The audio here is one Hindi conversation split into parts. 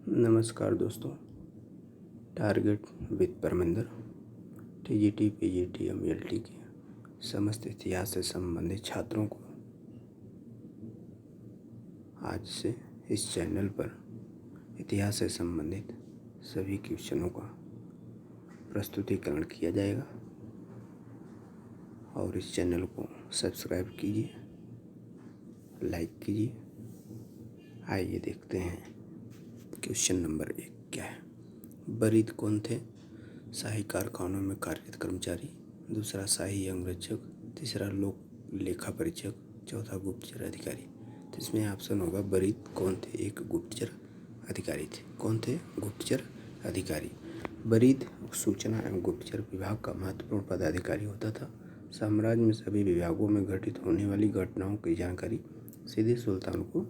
नमस्कार दोस्तों। Target with Parminder TGT PGT MLT के समस्त इतिहास से संबंधित छात्रों को आज से इस चैनल पर इतिहास से संबंधित सभी क्वेश्चनों का प्रस्तुतिकरण किया जाएगा और इस चैनल को सब्सक्राइब कीजिए, लाइक कीजिए। आइए देखते हैं क्वेश्चन नंबर 1 क्या है। बरीद कौन थे? शाही कारखानों में कार्यरत कर्मचारी, दूसरा शाही अंगरक्षक, तीसरा लोक लेखा परीक्षक, चौथा गुप्तचर अधिकारी। तो इसमें ऑप्शन होगा बरीद कौन थे? एक गुप्तचर अधिकारी थे। कौन थे? गुप्तचर अधिकारी। बरीद सूचना एवं गुप्तचर विभाग का महत्वपूर्ण पदाधिकारी होता था। साम्राज्य में सभी विभागों में घटित होने वाली घटनाओं की जानकारी सीधे सुल्तान को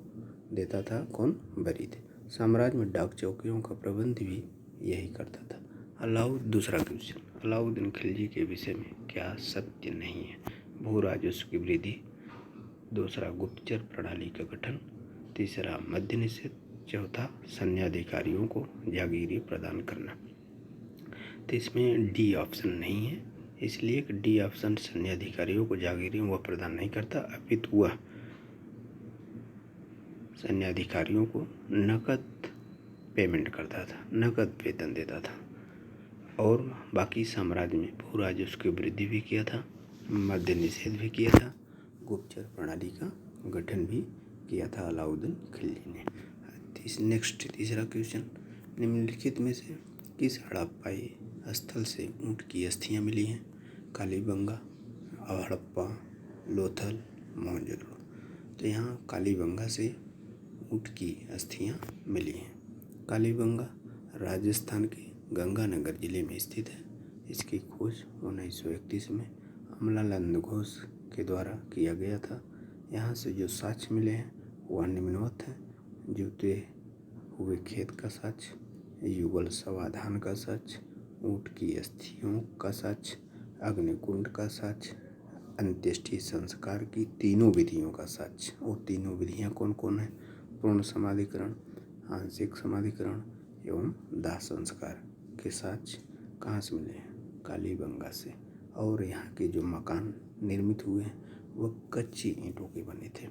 देता था। कौन? बरीद। साम्राज्य में डाक चौकियों का प्रबंध भी यही करता था। दूसरा क्वेश्चन, अलाउद्दीन खिलजी के विषय में क्या सत्य नहीं है? भू राजस्व की वृद्धि, दूसरा गुप्तचर प्रणाली का गठन, तीसरा मद्य निषेध, चौथा सैन्याधिकारियों को जागीरें प्रदान करना। तो इसमें डी ऑप्शन नहीं है, इसलिए कि डी ऑप्शन सैन्याधिकारियों को जागीरें वह प्रदान नहीं करता, अपितु वह सैन्याधिकारियों को नकद पेमेंट करता था, नकद वेतन देता था। और बाकी साम्राज्य में भू राजस्व की वृद्धि भी किया था, मद्य निषेध भी किया था, गुप्तचर प्रणाली का गठन भी किया था अलाउद्दीन खिलजी ने। तीसरा क्वेश्चन, निम्नलिखित में से किस हड़प्पाई स्थल से ऊँट की अस्थियाँ मिली हैं? कालीबंगा, हड़प्पा, लोथल, मोहनजोदड़ो। तो यहाँ कालीबंगा से ऊँट की अस्थियाँ मिली हैं। कालीबंगा राजस्थान के गंगानगर जिले में स्थित है। इसकी खोज 1931 में अमलानंद घोष के द्वारा किया गया था। यहाँ से जो साक्ष्य मिले हैं वह निम्नवत हैं: जूते हुए खेत का साक्ष्य, युगल समाधान का साक्ष्य, ऊँट की अस्थियों का साक्ष्य, अग्निकुंड का साक्ष्य, अंत्येष्टि संस्कार की तीनों विधियों का साक्ष्य। वो तीनों विधियाँ कौन कौन है? पूर्ण समाधिकरण, आंशिक समाधिकरण एवं दाह संस्कार के साक्ष्य कहाँ से मिले हैं? कालीबंगा से। और यहाँ के जो मकान निर्मित हुए हैं वह कच्ची ईंटों के बने थे।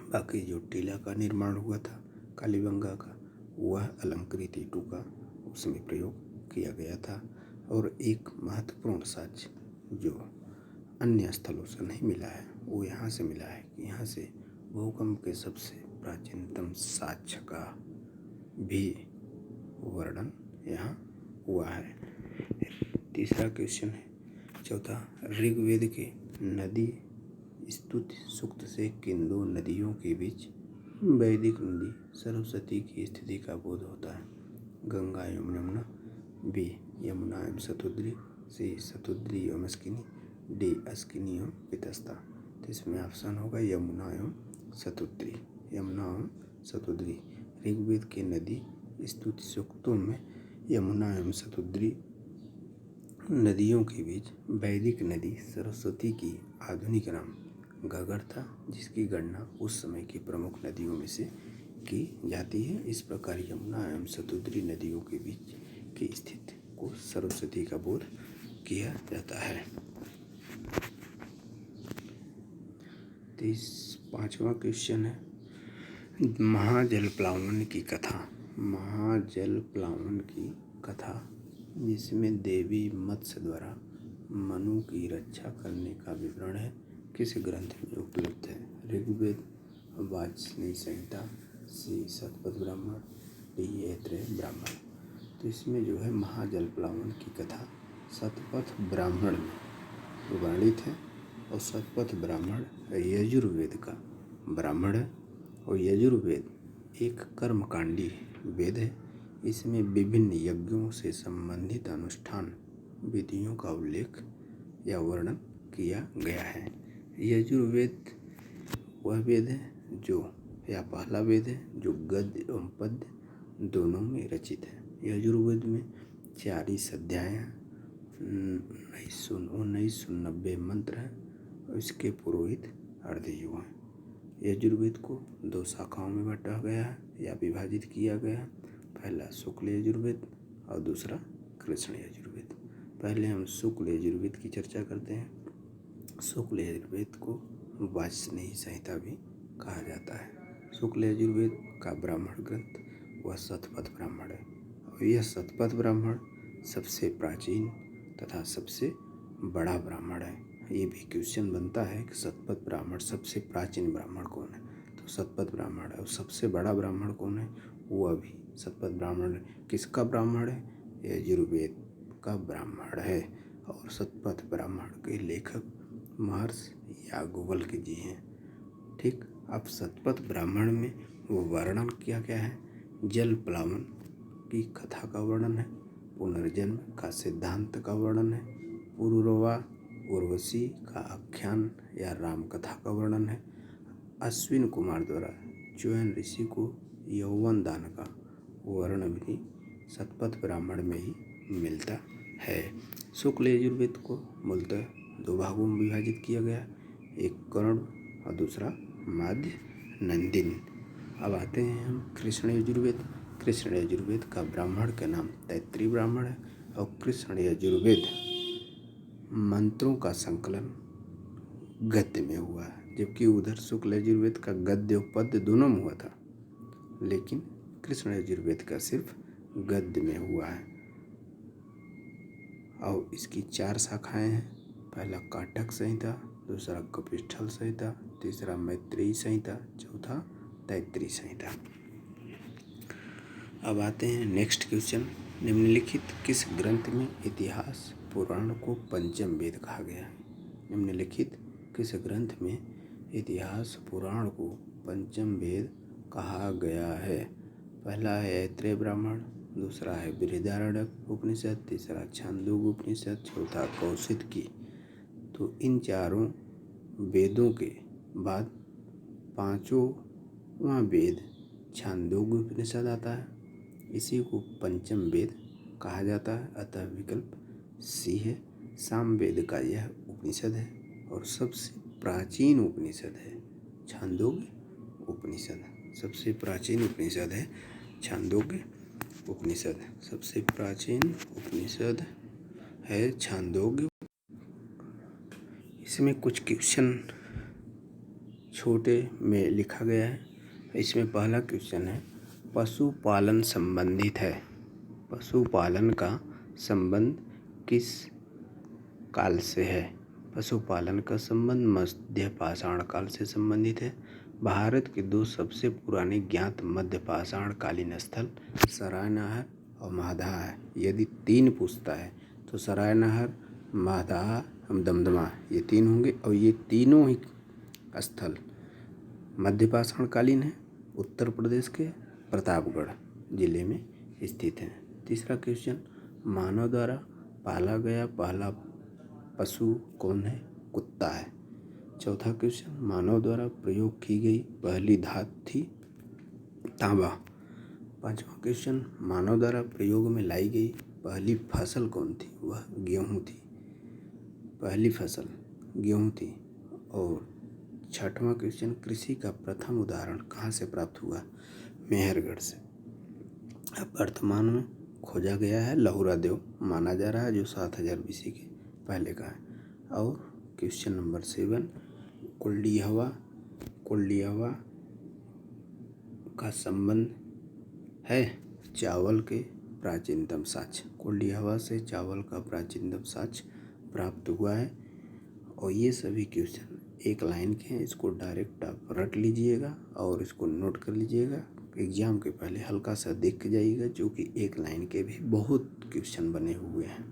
बाकी जो टीला का निर्माण हुआ था कालीबंगा का, वह अलंकृत ईंटों का उसमें प्रयोग किया गया था। और एक महत्वपूर्ण साक्ष्य जो अन्य स्थलों से नहीं मिला है वो यहाँ से मिला है कि यहाँ से भूकंप के सबसे प्राचीनतम साक्ष्य का भी वर्णन यहाँ हुआ है। तीसरा क्वेश्चन है, चौथा, ऋग्वेद के नदी स्तुति सूक्त से किन दो नदियों के बीच वैदिक नदी सरस्वती की स्थिति का बोध होता है? गंगा एवं यमुना, बी यमुना एवं शतुद्री, सी शतुद्री एवं अस्किनी, डी अस्किनी एवं पितस्ता। तो इसमें ऑप्शन होगा यमुना एवं शतुद्री। यमुना एवं शतुद्री। ऋग्वेद के नदी स्तुति सूक्तों में यमुना एवं शतुद्री नदियों के बीच वैदिक नदी सरस्वती की आधुनिक नाम घग्गर था, जिसकी गणना उस समय की प्रमुख नदियों में से की जाती है। इस प्रकार यमुना एवं शतुद्री नदियों के बीच की स्थिति को सरस्वती का बोध किया जाता है। 5वां क्वेश्चन है, महाजल प्लावन की कथा। महाजल प्लावन की कथा जिसमें देवी मत्स्य द्वारा मनु की रक्षा करने का विवरण है, किस ग्रंथ में उपलब्ध है? ऋग्वेद, वाजस्नेयी संहिता, सी शतपथ ब्राह्मण, डी ऐत्रेय ब्राह्मण। तो इसमें जो है महाजल प्लावन की कथा शतपथ ब्राह्मण में वर्णित है। और शतपथ ब्राह्मण यजुर्वेद का ब्राह्मण है। और यजुर्वेद एक कर्मकांडी वेद है। इसमें विभिन्न यज्ञों से संबंधित अनुष्ठान विधियों का उल्लेख या वर्णन किया गया है। यजुर्वेद वह वेद है जो या पहला वेद है जो गद्य एवं पद्य दोनों में रचित है। यजुर्वेद में 40 अध्याय हैं, 1990 मंत्र हैं और इसके पुरोहित अर्धयुग हैं। यजुर्वेद को 2 शाखाओं में बांटा गया है या विभाजित किया गया है। पहला शुक्ल यजुर्वेद और दूसरा कृष्ण यजुर्वेद। पहले हम शुक्ल यजुर्वेद की चर्चा करते हैं। शुक्ल यजुर्वेद को वाजस्नेयी संहिता भी कहा जाता है। शुक्ल यजुर्वेद का ब्राह्मण ग्रंथ वह शतपथ ब्राह्मण है और यह शतपथ ब्राह्मण सबसे प्राचीन तथा सबसे बड़ा ब्राह्मण है। ये भी क्वेश्चन बनता है कि शतपथ ब्राह्मण सबसे प्राचीन ब्राह्मण कौन है, तो शतपथ ब्राह्मण है। और सबसे बड़ा ब्राह्मण कौन है, वो अभी शतपथ ब्राह्मण किसका ब्राह्मण है, यजुर्वेद का ब्राह्मण है। और शतपथ ब्राह्मण के लेखक महर्षि याज्ञवल्क्य जी हैं। ठीक, अब शतपथ ब्राह्मण में वो वर्णन किया गया है। जल प्लावन की कथा का वर्णन है, पुनर्जन्म का सिद्धांत का वर्णन है, पुरुरवा उर्वशी का आख्यान या राम कथा का वर्णन है, अश्विन कुमार द्वारा च्युयन ऋषि को यौवन दान का वर्णन भी शतपथ ब्राह्मण में ही मिलता है। शुक्ल यजुर्वेद को मूलतः दो भागों में विभाजित किया गया, एक कर्ण और दूसरा माध्य नंदिन। अब आते हैं हम कृष्ण यजुर्वेद। कृष्ण यजुर्वेद का ब्राह्मण का नाम तैत्तिरीय ब्राह्मण है और कृष्ण यजुर्वेद मंत्रों का संकलन गद्य में हुआ है, जबकि उधर शुक्ल यजुर्वेद का गद्य और पद्य दोनों में हुआ था, लेकिन कृष्ण यजुर्वेद का सिर्फ गद्य में हुआ है। और इसकी 4 शाखाएं हैं। पहला काटक संहिता, दूसरा कपिस्थल संहिता, तीसरा मैत्रेयी संहिता, चौथा तैत्तिरीय संहिता। अब आते हैं नेक्स्ट क्वेश्चन। निम्नलिखित किस ग्रंथ में इतिहास पुराण को पंचम वेद कहा गया है? निम्नलिखित किस ग्रंथ में इतिहास पुराण को पंचम वेद कहा गया है? पहला है ऐत्रेय ब्राह्मण, दूसरा है बृहदारण्यक उपनिषद, तीसरा छांदोग्य उपनिषद, चौथा कौशिकी। तो इन चारों वेदों के बाद पांचवां वेद छांदोग्य उपनिषद आता है। इसी को पंचम वेद कहा जाता है, अतः विकल्प सी है। सामवेद का यह उपनिषद है और सबसे प्राचीन उपनिषद है छांदोग्य उपनिषद। सबसे प्राचीन उपनिषद है छांदोग्य उपनिषद। सबसे प्राचीन उपनिषद है छांदोग्य। इसमें कुछ क्वेश्चन छोटे में लिखा गया है। इसमें पहला क्वेश्चन है पशुपालन संबंधित है। पशुपालन का संबंध किस काल से है? पशुपालन का संबंध मध्य पाषाण काल से संबंधित है। भारत के 2 सबसे पुराने ज्ञात मध्य पाषाण कालीन स्थल सरायनहर और महदाह है। यदि 3 पूछता है तो सरायनहर, महदाह, दमदमा, ये 3 होंगे और ये तीनों ही स्थल मध्य पाषाण कालीन है। उत्तर प्रदेश के प्रतापगढ़ जिले में स्थित है। तीसरा क्वेश्चन, मानव द्वारा पाला गया पहला पशु कौन है? कुत्ता है। चौथा क्वेश्चन, मानव द्वारा प्रयोग की गई पहली धातु थी तांबा। पांचवा क्वेश्चन, मानव द्वारा प्रयोग में लाई गई पहली फसल कौन थी? वह गेहूँ थी। पहली फसल गेहूँ थी। और छठवां क्वेश्चन, कृषि का प्रथम उदाहरण कहाँ से प्राप्त हुआ? मेहरगढ़ से। अब वर्तमान में खोजा गया है लहुरा देव माना जा रहा है, जो 7000 BC के पहले का है। और क्वेश्चन नंबर 7, कुल्डिहवा का संबंध है चावल के प्राचीनतम साक्ष्य। कुल्डिहवा से चावल का प्राचीनतम साक्ष्य प्राप्त हुआ है। और ये सभी क्वेश्चन एक लाइन के हैं, इसको डायरेक्ट आप रट लीजिएगा और इसको नोट कर लीजिएगा। एग्जाम के पहले हल्का सा देख के जाइएगा, जो कि एक लाइन के भी बहुत क्वेश्चन बने हुए हैं।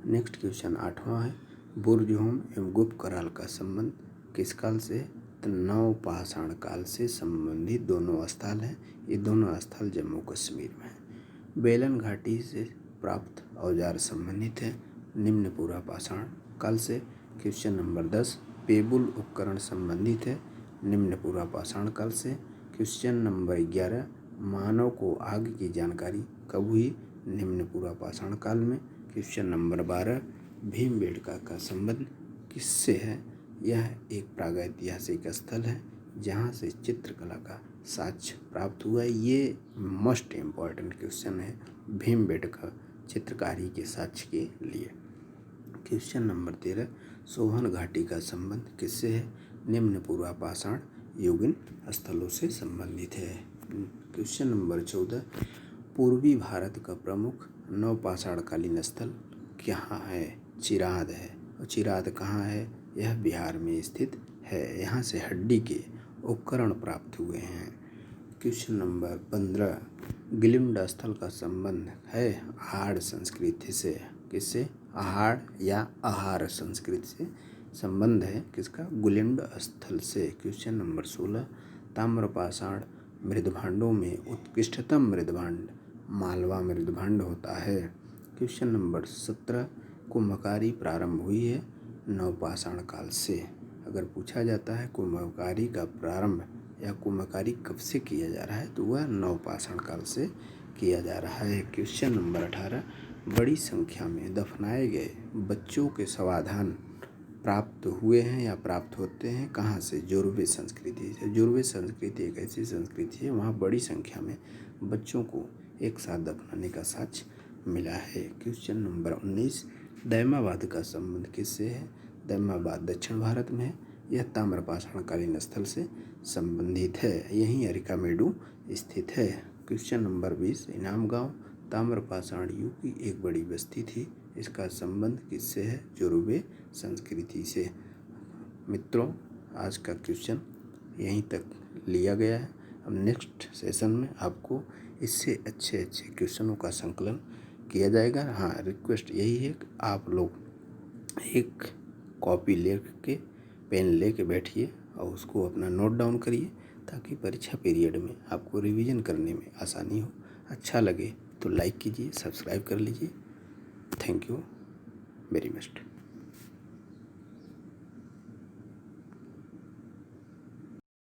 नेक्स्ट क्वेश्चन 8वां है, बुर्जहोम एवं गुप्त कराल का संबंध किस काल से? तो नवपाषाण काल से संबंधित दोनों स्थल हैं। ये दोनों स्थल जम्मू कश्मीर में हैं। बेलन घाटी से प्राप्त औजार संबंधित है निम्न पूर्व पाषाण काल से। क्वेश्चन नंबर 10, पेबुल उपकरण संबंधित है निम्न पूर्व पाषाण काल से। क्वेश्चन नंबर 11, मानव को आग की जानकारी कब हुई? निम्न पूर्व पाषाण काल में। क्वेश्चन नंबर 12, भीमबेटका का संबंध किससे है? यह एक प्रागैतिहासिक स्थल है जहाँ से चित्रकला का साक्ष्य प्राप्त हुआ है। ये मोस्ट इम्पॉर्टेंट क्वेश्चन है भीमबेटका चित्रकारी के साक्ष्य के लिए। क्वेश्चन नंबर 13, सोहन घाटी का संबंध किससे है? निम्न पूर्वापाषाण युगीन स्थलों से संबंधित है। क्वेश्चन नंबर 14, पूर्वी भारत का प्रमुख नवपाषाणकालीन स्थल कहाँ है? चिराद है। और चिराद कहाँ है? यह बिहार में स्थित है। यहाँ से हड्डी के उपकरण प्राप्त हुए हैं। क्वेश्चन नंबर 15, गिलिंड स्थल का संबंध है आहार संस्कृति से। किससे? आहार या आहार संस्कृति से संबंध है किसका? गुलिंड स्थल से। क्वेश्चन नंबर 16, ताम्रपाषाण मृदभांडों में उत्कृष्टतम मृदभांड मालवा मृदभांड होता है। क्वेश्चन नंबर 17, कुंभकारी प्रारंभ हुई है नवपाषाण काल से। अगर पूछा जाता है कुंभकारी का प्रारंभ या कुंभकारी कब से किया जा रहा है तो वह नवपाषाण काल से किया जा रहा है। क्वेश्चन नंबर 18, बड़ी संख्या में दफनाए गए बच्चों के समाधान प्राप्त हुए हैं या प्राप्त होते हैं कहाँ से? जोरवे संस्कृति से। जोरवे संस्कृति एक ऐसी संस्कृति है वहाँ बड़ी संख्या में बच्चों को एक साथ दफनाने का साक्ष्य मिला है। क्वेश्चन नंबर 19, दैमाबाद का संबंध किससे है? दैमाबाद दक्षिण भारत में है। यह ताम्रपाषाणकालीन स्थल से संबंधित है। यहीं अरिकामेडु स्थित है। क्वेश्चन नंबर 20, इनाम गांव ताम्रपाषाण युग की एक बड़ी बस्ती थी। इसका संबंध किससे है? जोरवे संस्कृति से। मित्रों, आज का क्वेश्चन यहीं तक लिया गया है। अब नेक्स्ट सेशन में आपको इससे अच्छे अच्छे क्वेश्चनों का संकलन किया जाएगा। हाँ, रिक्वेस्ट यही है कि आप लोग एक कॉपी ले के पेन ले के बैठिए और उसको अपना नोट डाउन करिए ताकि परीक्षा पीरियड में आपको रिवीजन करने में आसानी हो। अच्छा लगे तो लाइक कीजिए, सब्सक्राइब कर लीजिए। Thank you very much.